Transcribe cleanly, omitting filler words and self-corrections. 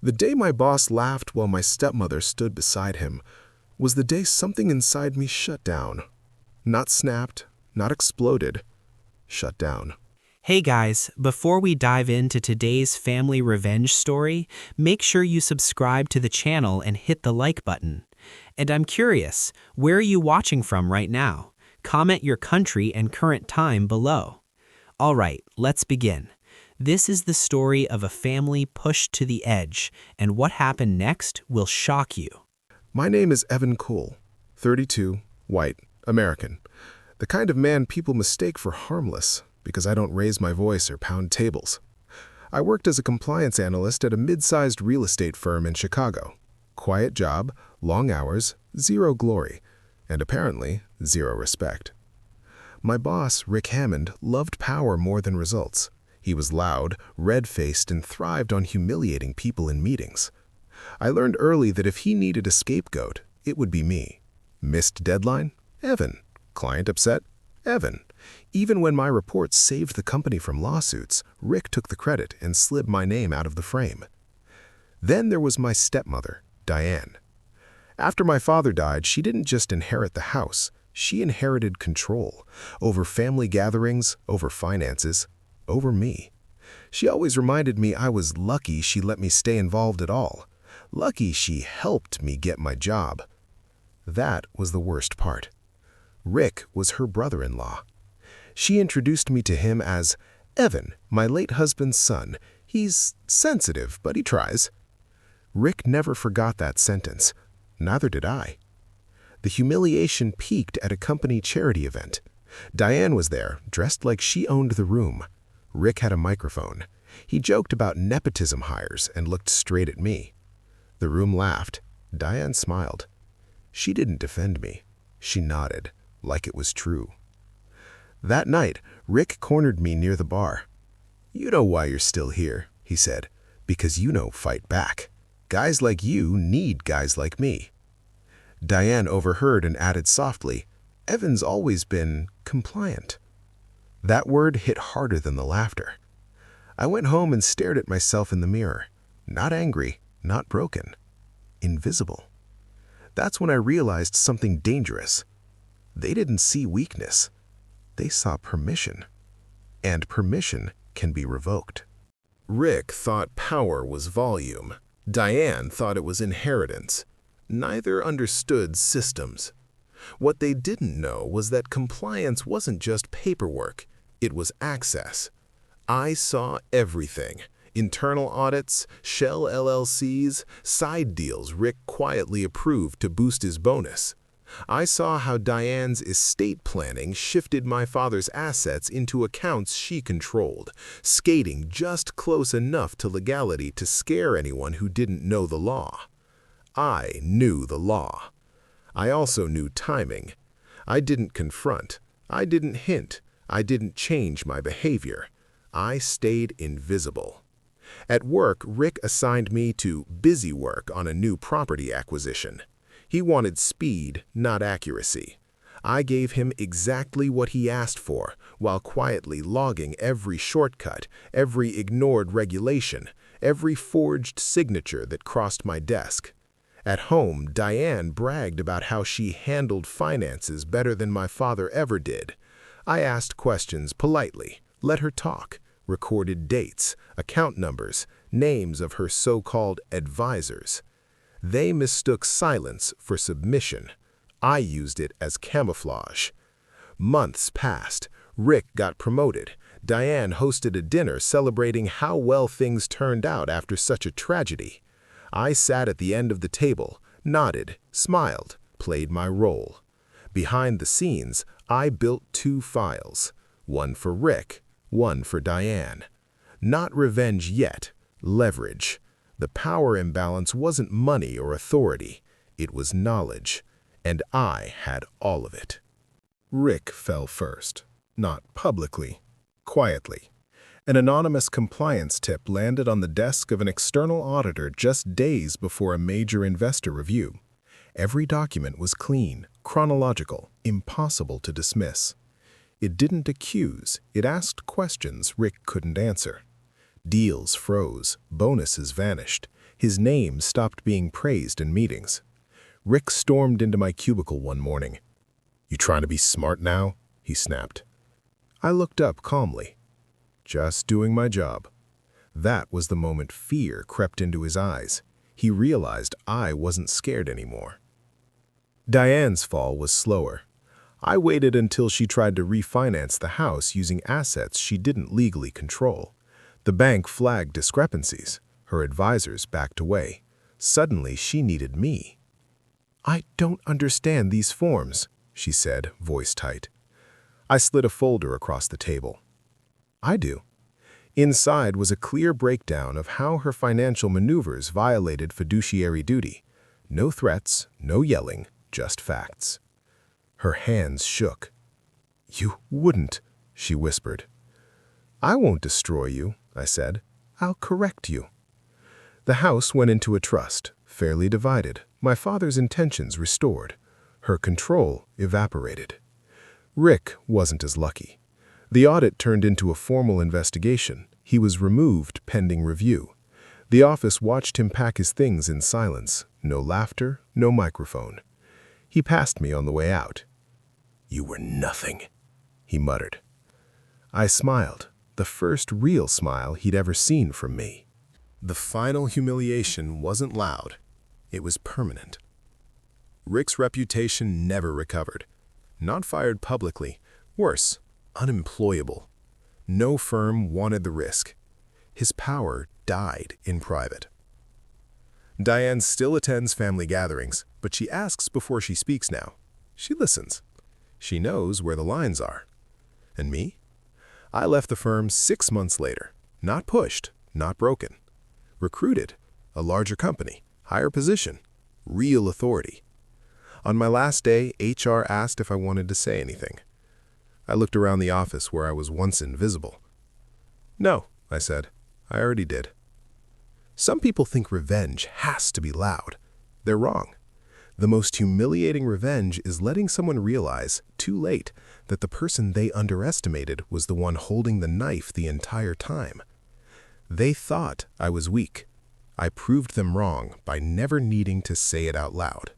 The day my boss laughed while my stepmother stood beside him was the day something inside me shut down. Not snapped, not exploded, shut down. Hey guys, before we dive into today's family revenge story, make sure you subscribe to the channel and hit the like button. And I'm curious, where are you watching from right now? Comment your country and current time below. All right, let's begin. This is the story of a family pushed to the edge, and what happened next will shock you. My name is Evan Cole, 32, white, American. The kind of man people mistake for harmless because I don't raise my voice or pound tables. I worked as a compliance analyst at a mid-sized real estate firm in Chicago. Quiet job, long hours, zero glory, and apparently zero respect. My boss, Rick Hammond, loved power more than results. He was loud, red-faced, and thrived on humiliating people in meetings. I learned early that if he needed a scapegoat, it would be me. Missed deadline? Evan. Client upset? Evan. Even when my reports saved the company from lawsuits, Rick took the credit and slid my name out of the frame. Then there was my stepmother, Diane. After my father died, she didn't just inherit the house. She inherited control over family gatherings, over finances, over me. She always reminded me I was lucky she let me stay involved at all. Lucky she helped me get my job. That was the worst part. Rick was her brother-in-law. She introduced me to him as Evan, my late husband's son. He's sensitive, but he tries. Rick never forgot that sentence. Neither did I. The humiliation peaked at a company charity event. Diane was there, dressed like she owned the room. Rick had a microphone. He joked about nepotism hires and looked straight at me. The room laughed. Diane smiled. She didn't defend me. She nodded, like it was true. That night, Rick cornered me near the bar. "You know why you're still here," he said. "Because you don't fight back. Guys like you need guys like me." Diane overheard and added softly, "Evan's always been compliant." That word hit harder than the laughter. I went home and stared at myself in the mirror. Not angry, not broken. Invisible. That's when I realized something dangerous. They didn't see weakness. They saw permission. And permission can be revoked. Rick thought power was volume. Diane thought it was inheritance. Neither understood systems. What they didn't know was that compliance wasn't just paperwork, it was access. I saw everything. Internal audits, shell LLCs, side deals Rick quietly approved to boost his bonus. I saw how Diane's estate planning shifted my father's assets into accounts she controlled, skating just close enough to legality to scare anyone who didn't know the law. I knew the law. I also knew timing. I didn't confront. I didn't hint. I didn't change my behavior. I stayed invisible. At work, Rick assigned me to busy work on a new property acquisition. He wanted speed, not accuracy. I gave him exactly what he asked for, while quietly logging every shortcut, every ignored regulation, every forged signature that crossed my desk. At home, Diane bragged about how she handled finances better than my father ever did. I asked questions politely, let her talk, recorded dates, account numbers, names of her so-called advisors. They mistook silence for submission. I used it as camouflage. Months passed. Rick got promoted. Diane hosted a dinner celebrating how well things turned out after such a tragedy. I sat at the end of the table, nodded, smiled, played my role. Behind the scenes, I built two files, one for Rick, one for Diane. Not revenge yet, leverage. The power imbalance wasn't money or authority, it was knowledge, and I had all of it. Rick fell first, not publicly, quietly. An anonymous compliance tip landed on the desk of an external auditor just days before a major investor review. Every document was clean, chronological, impossible to dismiss. It didn't accuse, it asked questions Rick couldn't answer. Deals froze, bonuses vanished, His name stopped being praised in meetings. Rick stormed into my cubicle one morning. "You trying to be smart now?" he snapped. I looked up calmly. "Just doing my job." That was the moment fear crept into his eyes. He realized I wasn't scared anymore. Diane's fall was slower. I waited until she tried to refinance the house using assets she didn't legally control. The bank flagged discrepancies. Her advisors backed away. Suddenly, she needed me. "I don't understand these forms," she said, voice tight. I slid a folder across the table. "I do." Inside was a clear breakdown of how her financial maneuvers violated fiduciary duty. No threats, no yelling, just facts. Her hands shook. "You wouldn't," she whispered. "I won't destroy you," I said. "I'll correct you." The house went into a trust, fairly divided, my father's intentions restored. Her control evaporated. Rick wasn't as lucky. The audit turned into a formal investigation. He was removed pending review. The office watched him pack his things in silence. No laughter, no microphone. He passed me on the way out. "You were nothing," he muttered. I smiled, the first real smile he'd ever seen from me. The final humiliation wasn't loud. It was permanent. Rick's reputation never recovered. Not fired publicly. Worse, unemployable. No firm wanted the risk. His power died in private. Diane still attends family gatherings, but she asks before she speaks now. She listens. She knows where the lines are. And me? I left the firm 6 months later. Not pushed, not broken. Recruited, a larger company, higher position, real authority. On my last day, HR asked if I wanted to say anything. I looked around the office where I was once invisible. "No," I said. "I already did." Some people think revenge has to be loud. They're wrong. The most humiliating revenge is letting someone realize, too late, that the person they underestimated was the one holding the knife the entire time. They thought I was weak. I proved them wrong by never needing to say it out loud.